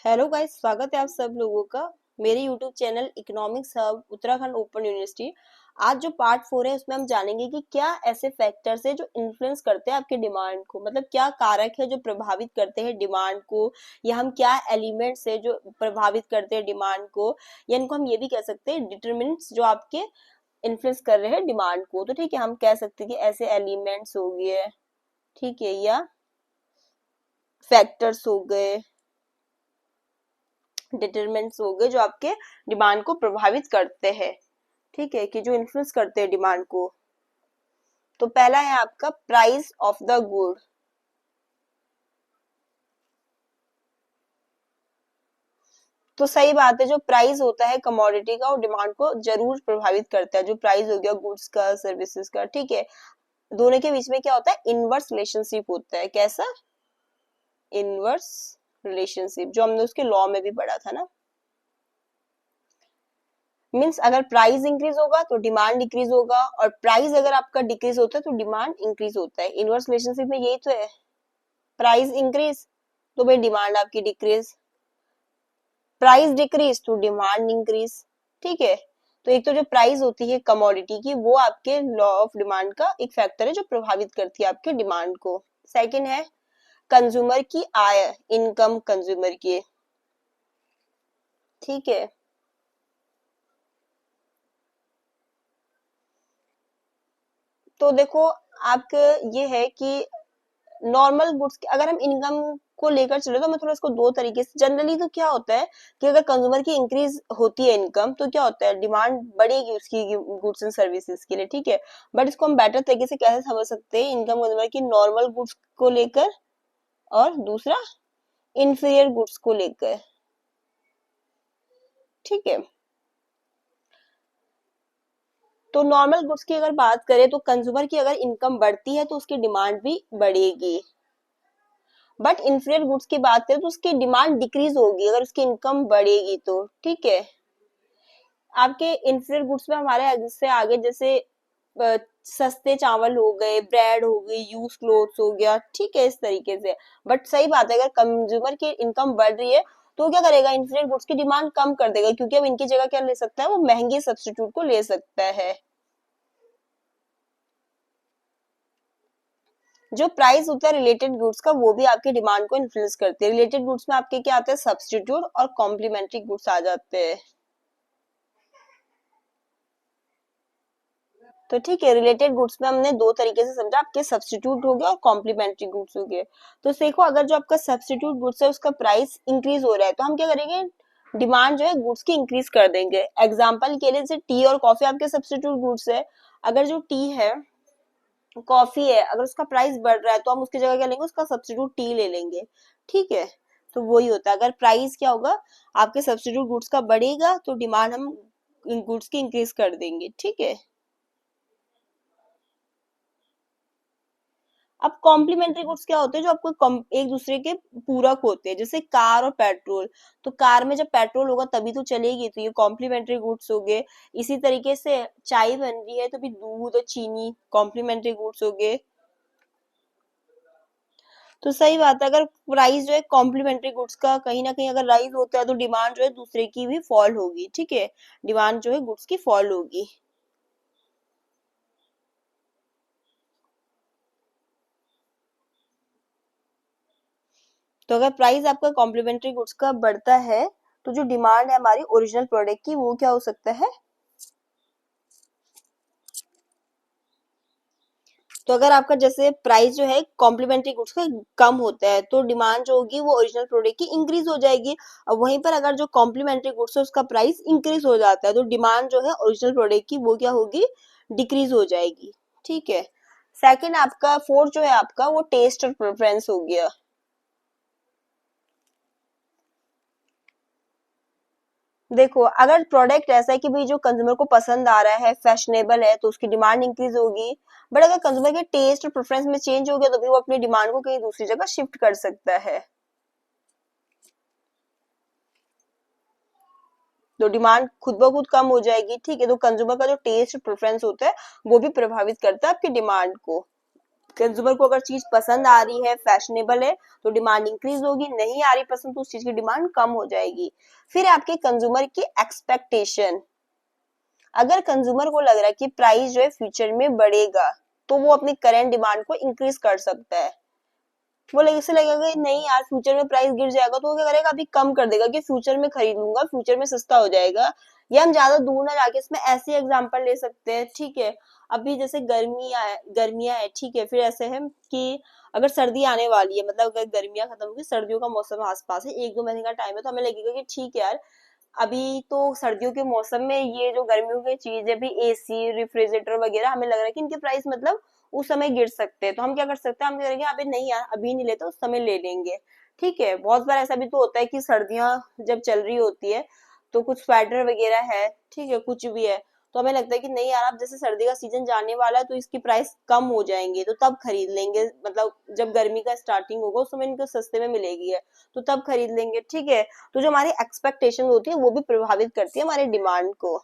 Hello guys, स्वागत है आप सब लोगों का मेरे YouTube channel economics hub Uttarakhand open university. आज जो पार्ट 4 है उसमें हम जानेंगे कि क्या ऐसे फैक्टर्स है जो इन्फ्लुएंस करते हैं आपके डिमांड को, मतलब क्या कारक है जो प्रभावित करते हैं डिमांड को, या हम क्या एलिमेंट्स है जो प्रभावित करते हैं डिमांड को, या इनको हम ये भी कह सकते हैं डिटरमिनेंट्स जो आपके इन्फ्लुएंस कर रहे हैं डिमांड को। तो ठीक है, हम कह सकते हैं कि ऐसे एलिमेंट्स हो गए, ठीक है, या फैक्टर्स हो गए, डिटरमिनेंट्स हो गए जो आपके डिमांड को प्रभावित करते हैं, ठीक है, कि जो इन्फ्लुएंस करते हैं डिमांड को। तो पहला है आपका प्राइस ऑफ द गुड। तो सही बात है, जो प्राइस होता है कमोडिटी का वो डिमांड को जरूर प्रभावित करता है। जो प्राइस हो गया गुड्स का, सर्विसेज का, ठीक है, दोनों के बीच में क्या होता है, इनवर्स रिलेशनशिप होता है। कैसा इनवर्स रिलेशनशिप, जो हमने उसके लॉ में भी पढ़ा था ना। मीन्स अगर प्राइस इंक्रीज होगा तो डिमांड डिक्रीज होगा, और प्राइस अगर आपका डिक्रीज होता है तो डिमांड इंक्रीज होता है। इनवर्स रिलेशनशिप में यही तो है, प्राइस इंक्रीज तो भाई डिमांड आपकी डिक्रीज, प्राइस डिक्रीज तो डिमांड इंक्रीज, ठीक है। तो एक तो जो प्राइस होती है कमोडिटी की वो आपके लॉ ऑफ डिमांड का एक फैक्टर है जो प्रभावित करती है आपके डिमांड को। सेकंड है कंज्यूमर की आय, इनकम कंज्यूमर की, ठीक है। तो देखो आपके ये है कि नॉर्मल गुड्स की अगर हम इनकम को लेकर चले तो मैं थोड़ा इसको दो तरीके से, जनरली तो क्या होता है कि अगर कंज्यूमर की इंक्रीज होती है इनकम तो क्या होता है, डिमांड बढ़ेगी उसकी गुड्स एंड सर्विसेज के लिए, ठीक है। बट इसको हम बेटर तरीके से कैसे समझ सकते हैं, इनकम कंज्यूमर की नॉर्मल गुड्स को लेकर और दूसरा इंफीरियर गुड्स को लेकर, ठीक है। तो नॉर्मल गुड्स की अगर बात करें तो कंज्यूमर की अगर इनकम बढ़ती है तो उसकी डिमांड भी बढ़ेगी। बट इंफीरियर गुड्स की बात करें तो उसकी डिमांड डिक्रीज होगी अगर उसकी इनकम बढ़ेगी तो, ठीक है। आपके इंफीरियर गुड्स में हमारे जिससे आगे जैसे सस्ते चावल हो गए, ब्रेड हो गई, यूज क्लोथ्स हो गया, ठीक है, इस तरीके से। बट सही बात है, अगर कंज्यूमर की इनकम बढ़ रही है तो क्या करेगा, इंफीरियर गुड्स की डिमांड कम कर देगा, क्योंकि अब इनकी जगह क्या ले सकता है, वो महंगे सब्स्टिट्यूट को ले सकता है। जो प्राइस होता है रिलेटेड गुड्स का वो भी आपकी डिमांड को इन्फ्लुएंस करते हैं। रिलेटेड गुड्स में आपके क्या आते हैं, सब्स्टिट्यूट और कॉम्प्लीमेंट्री गुड्स आ जाते हैं। तो ठीक है, रिलेटेड गुड्स में हमने दो तरीके से समझा, आपके सब्स्टिट्यूट हो गया और कॉम्प्लीमेंट्री गुड्स हो गए। तो देखो अगर जो आपका सब्स्टिट्यूट गुड्स है उसका प्राइस इंक्रीज हो रहा है तो हम क्या करेंगे, डिमांड जो है गुड्स की इंक्रीज कर देंगे। एग्जाम्पल के लिए जैसे टी और कॉफी आपके सब्स्टिट्यूट गुड्स है, अगर जो टी है, कॉफी है, अगर उसका प्राइस बढ़ रहा है तो हम उसकी जगह क्या लेंगे, उसका सब्स्टिट्यूट टी ले लेंगे, ठीक है। तो वही होता है, अगर प्राइस क्या होगा आपके सब्स्टिट्यूट गुड्स का बढ़ेगा तो डिमांड हम गुड्स की इंक्रीज कर देंगे, ठीक है। अब कॉम्प्लीमेंट्री गुड्स क्या होते हैं, जो आपको एक दूसरे के पूरक होते हैं, जैसे कार और पेट्रोल। तो कार में जब पेट्रोल होगा तभी तो चलेगी, तो ये कॉम्प्लीमेंट्री गुड्स हो गए। इसी तरीके से चाय बन रही है तो भी दूध और चीनी कॉम्प्लीमेंट्री गुड्स हो गए। तो सही बात है, अगर प्राइस जो है कॉम्प्लीमेंट्री गुड्स का कहीं ना कहीं अगर राइज होता है तो डिमांड जो है दूसरे की भी फॉल होगी, ठीक है, डिमांड जो है गुड्स की फॉल होगी। तो अगर प्राइस आपका कॉम्प्लीमेंट्री गुड्स का बढ़ता है तो जो डिमांड है हमारी ओरिजिनल प्रोडक्ट की वो क्या हो सकता है। तो अगर आपका जैसे प्राइस जो है कॉम्प्लीमेंट्री गुड्स का कम होता है तो डिमांड जो होगी वो ओरिजिनल प्रोडक्ट की इंक्रीज हो जाएगी। और वहीं पर अगर जो कॉम्प्लीमेंट्री गुड्स है उसका प्राइस इंक्रीज हो जाता है तो डिमांड जो है ओरिजिनल प्रोडक्ट की वो क्या होगी, डिक्रीज हो जाएगी, ठीक है। सेकंड आपका फोर्थ जो है आपका वो टेस्ट और प्रेफरेंस हो गया। देखो अगर प्रोडक्ट ऐसा है कि भाई जो कंज्यूमर को पसंद आ रहा है, फैशनेबल है, तो उसकी डिमांड इंक्रीज होगी। बट अगर कंज्यूमर के टेस्ट और प्रेफरेंस में चेंज हो गया तो भी वो अपनी डिमांड को कहीं दूसरी जगह शिफ्ट कर सकता है। तो डिमांड खुद ब खुद कम हो जाएगी, ठीक है। तो कंज्यूमर का जो टेस्ट प्रेफरेंस होता है वो भी प्रभावित करता है आपकी डिमांड को। कंज्यूमर को अगर चीज पसंद आ रही है, फैशनेबल है, तो डिमांड इंक्रीज होगी, नहीं आ रही पसंद तो उस चीज की डिमांड कम हो जाएगी। फिर आपके कंज्यूमर की एक्सपेक्टेशन, अगर कंज्यूमर को लग रहा है कि प्राइस जो है फ्यूचर में बढ़ेगा, तो वो अपनी करंट डिमांड को इंक्रीज कर सकता है। वो ऐसे लगेगा कि नहीं यार फ्यूचर में प्राइस गिर जाएगा, तो वो क्या करेगा, अभी कम कर देगा कि फ्यूचर में खरीद लूंगा, फ्यूचर में सस्ता हो जाएगा। या हम ज्यादा दूर ना जाके इसमें ऐसी एग्जांपल ले सकते हैं, ठीक है। अभी जैसे गर्मियां है, ठीक है, फिर ऐसे है कि अगर सर्दी आने वाली है, मतलब अगर गर्मियां खत्म होगी, सर्दियों का मौसम आसपास है, 1-2 महीने का टाइम है, तो हमें लगेगा कि ठीक है यार, अभी तो सर्दियों के मौसम में ये जो गर्मियों की चीज है, भी एसी, रेफ्रिजरेटर वगैरह, हमें लग रहा है कि इनके प्राइस मतलब उस समय गिर सकते हैं, तो हम क्या कर सकते हैं, हम क्या करेंगे, अभी नहीं यार अभी नहीं लेते, उस समय ले लेंगे। ठीक है, बहुत बार ऐसा भी तो होता है कि सर्दियां जब चल रही होती है, तो कुछ स्वेटर वगैरह है, ठीक है, कुछ भी है, तो हमें लगता है कि नहीं यार अब जैसे सर्दी का सीजन जाने वाला है, तो इसकी प्राइस कम हो जाएंगे, तो तब खरीद लेंगे, मतलब जब गर्मी का स्टार्टिंग होगा उस समय इनको सस्ते में मिलेगी है, तो तब खरीद लेंगे। ठीक है, तो जो हमारी एक्सपेक्टेशन होती है वो भी प्रभावित करती है हमारे डिमांड को।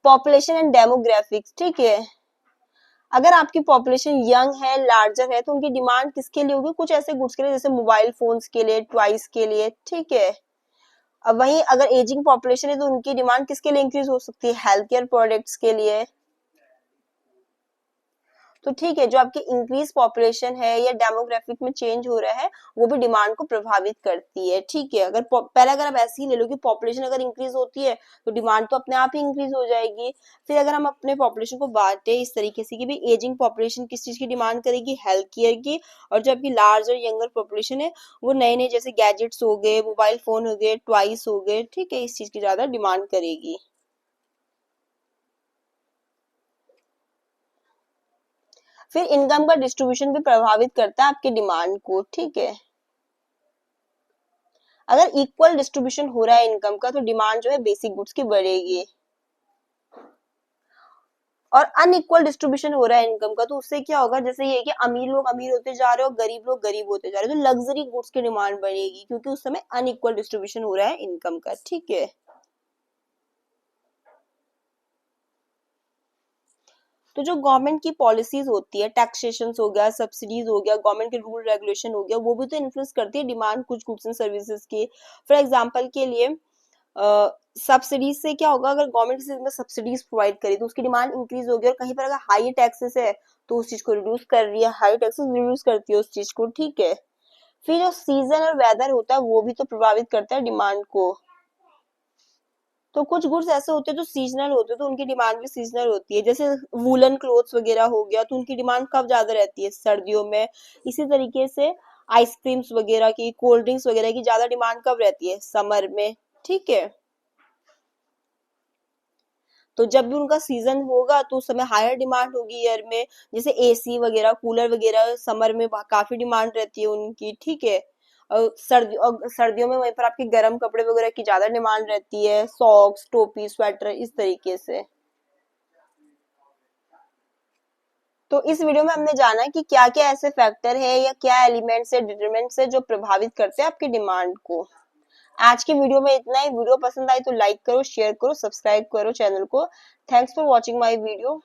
पॉपुलेशन एंड डेमोग्राफिक्स, ठीक है, अगर आपकी पॉपुलेशन यंग है, लार्जर है, तो उनकी डिमांड किसके लिए होगी, कुछ ऐसे गुड्स के लिए जैसे मोबाइल फोन्स के लिए, टॉयज के लिए, ठीक है। अब वहीं अगर एजिंग पॉपुलेशन है, तो उनकी डिमांड किसके लिए इंक्रीज हो सकती है, हेल्थ केयर प्रोडक्ट्स के लिए। तो ठीक है, जो आपकी इंक्रीज पॉपुलेशन है या डेमोग्राफिक में चेंज हो रहा है, वो भी डिमांड को प्रभावित करती है। ठीक है, अगर पहले अगर आप ऐसे ही ले लो कि पॉपुलेशन अगर इंक्रीज होती है, तो डिमांड तो अपने आप ही इंक्रीज हो जाएगी। फिर अगर हम अपने पॉपुलेशन को बांटे इस तरीके से कि भी एजिंग पॉपुलेशन किस चीज की डिमांड करेगी, हेल्थ केयर की, और जो आपकी लार्ज और यंगर पॉपुलेशन है, वो नए नए जैसे गैजेट्स हो गए, मोबाइल फोन हो गए, टॉयज हो गए, ठीक है, इस चीज की ज्यादा डिमांड करेगी। फिर इनकम का डिस्ट्रीब्यूशन भी प्रभावित करता है आपकी डिमांड को। ठीक है, अगर इक्वल डिस्ट्रीब्यूशन हो रहा है इनकम का, तो डिमांड जो है बेसिक गुड्स की बढ़ेगी। और अनइक्वल डिस्ट्रीब्यूशन हो रहा है इनकम का, तो उससे क्या होगा, जैसे ये कि अमीर लोग अमीर होते जा रहे हो, गरीब लोग गरीब होते जा रहे हो, तो लग्जरी गुड्स की डिमांड बढ़ेगी, क्योंकि उस समय अनइक्वल डिस्ट्रीब्यूशन हो रहा है इनकम का। ठीक है, तो जो गवर्नमेंट की पॉलिसीज होती है, टैक्सेशन हो गया, सब्सिडीज हो गया, गवर्नमेंट के रूल रेगुलेशन हो गया, वो भी तो इन्फ्लुएंस करती है डिमांड कुछ गुड्स एंड सर्विसेज की। फॉर एग्जाम्पल के लिए सब्सिडीज से क्या होगा, अगर गवर्नमेंट किसी चीज में सब्सिडीज प्रोवाइड करे, तो उसकी डिमांड इंक्रीज होगी, और कहीं पर अगर हाई टैक्सेस है, तो उस चीज को रिड्यूस कर रही है, हाई टैक्सेस रिड्यूस करती है उस चीज को। ठीक है, फिर जो सीजन और वेदर होता है, वो भी तो प्रभावित करता है डिमांड को। तो कुछ गुड्स ऐसे होते हैं जो सीजनल होते हैं, तो उनकी डिमांड भी सीजनल होती है, जैसे वूलन क्लोथ्स वगैरह हो गया, तो उनकी डिमांड कब ज्यादा रहती है, सर्दियों में। इसी तरीके से आइसक्रीम्स वगैरह की, कोल्ड ड्रिंक्स वगैरह की ज्यादा डिमांड कब रहती है, समर में। ठीक है, तो जब भी उनका सीजन होगा, तो उस समय हायर डिमांड होगी ईयर में, जैसे एसी वगैरह, कूलर वगैरह समर में काफी डिमांड रहती है उनकी। ठीक है, और सर्दियों में वहीं पर आपके गर्म कपड़े वगैरह की ज्यादा डिमांड रहती है, सॉक्स, टोपी, स्वेटर, इस तरीके से। तो इस वीडियो में हमने जाना कि क्या क्या ऐसे फैक्टर है या क्या एलिमेंट्स है, डिटरमिनेंट्स है, जो प्रभावित करते हैं आपकी डिमांड को। आज की वीडियो में इतना ही। वीडियो पसंद आई तो लाइक करो, शेयर करो, सब्सक्राइब करो चैनल को। Thanks for watching my video.